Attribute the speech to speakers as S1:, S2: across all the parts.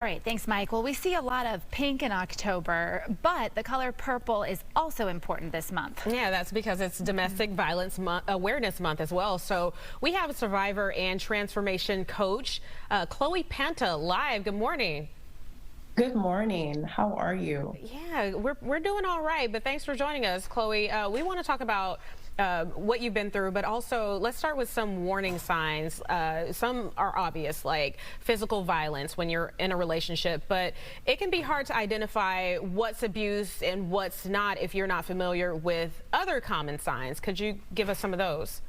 S1: All right, thanks, Mike. Well, we see a lot of pink in October, but the color purple is also important this month.
S2: Yeah, that's because it's Domestic Violence Awareness Month as well. So we have a survivor and transformation coach, Chloe Panta, live. Good morning.
S3: Good morning. How are you?
S2: Yeah, we're doing all right, but thanks for joining us, Chloe. We want to talk about what you've been through, but also let's start with some warning signs. Some are obvious, like physical violence when you're in a relationship, but it can be hard to identify what's abuse and what's not if you're not familiar with other common signs. Could you give us some of those?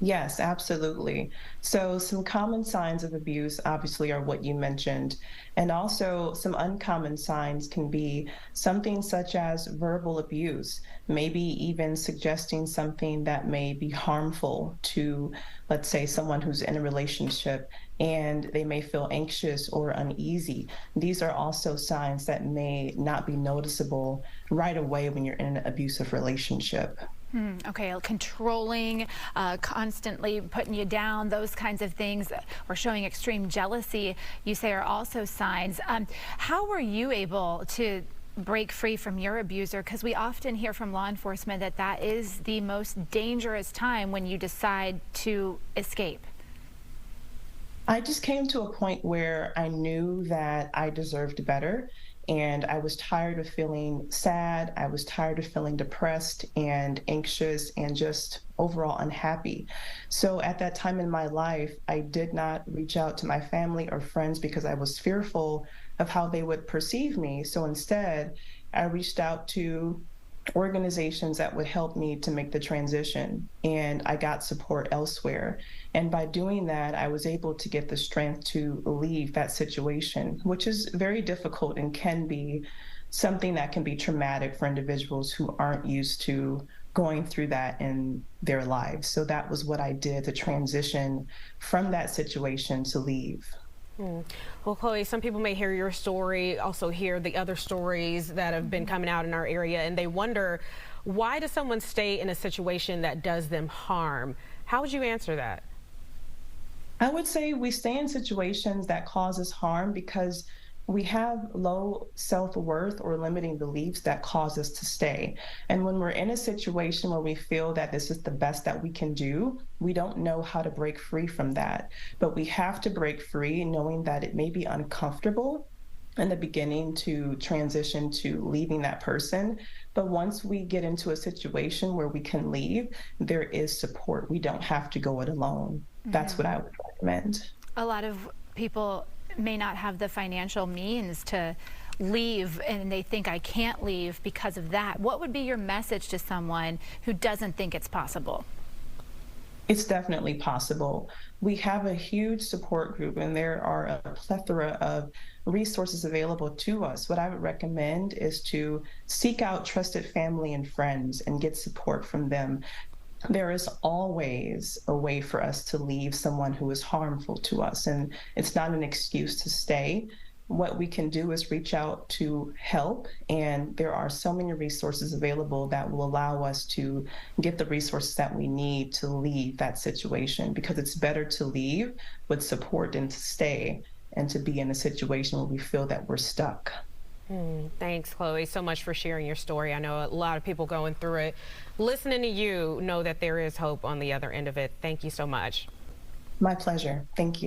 S3: Yes, absolutely. So some common signs of abuse obviously are what you mentioned. And also some uncommon signs can be something such as verbal abuse, maybe even suggesting something that may be harmful to, let's say, someone who's in a relationship and they may feel anxious or uneasy. These are also signs that may not be noticeable right away when you're in an abusive relationship.
S1: Okay, controlling, constantly putting you down, those kinds of things, or showing extreme jealousy, you say are also signs. How were you able to break free from your abuser? Because we often hear from law enforcement that that is the most dangerous time when you decide to escape.
S3: I just came to a point where I knew that I deserved better, and I was tired of feeling sad. I was tired of feeling depressed and anxious and just overall unhappy. So at that time in my life, I did not reach out to my family or friends because I was fearful of how they would perceive me. So instead, I reached out to organizations that would help me to make the transition, and I got support elsewhere. And by doing that, I was able to get the strength to leave that situation, which is very difficult and can be something that can be traumatic for individuals who aren't used to going through that in their lives. So that was what I did to transition from that situation to leave.
S2: Well, Chloe, some people may hear your story, also hear the other stories that have been coming out in our area, and they wonder, why does someone stay in a situation that does them harm? How would you answer that?
S3: I would say we stay in situations that cause us harm because we have low self-worth or limiting beliefs that cause us to stay. And when we're in a situation where we feel that this is the best that we can do, we don't know how to break free from that. But we have to break free knowing that it may be uncomfortable in the beginning to transition to leaving that person. But once we get into a situation where we can leave, there is support. We don't have to go it alone. That's what I would recommend.
S1: A lot of people may not have the financial means to leave, and they think I can't leave because of that. What would be your message to someone who doesn't think it's possible?
S3: It's definitely possible. We have a huge support group, and there are a plethora of resources available to us. What I would recommend is to seek out trusted family and friends and get support from them. There is always a way for us to leave someone who is harmful to us, and it's not an excuse to stay. What we can do is reach out to help, and there are so many resources available that will allow us to get the resources that we need to leave that situation, because it's better to leave with support than to stay and to be in a situation where we feel that we're stuck.
S2: Thanks, Chloe, so much for sharing your story. I know a lot of people going through it. Listening to you, know that there is hope on the other end of it. Thank you so much.
S3: My pleasure. Thank you.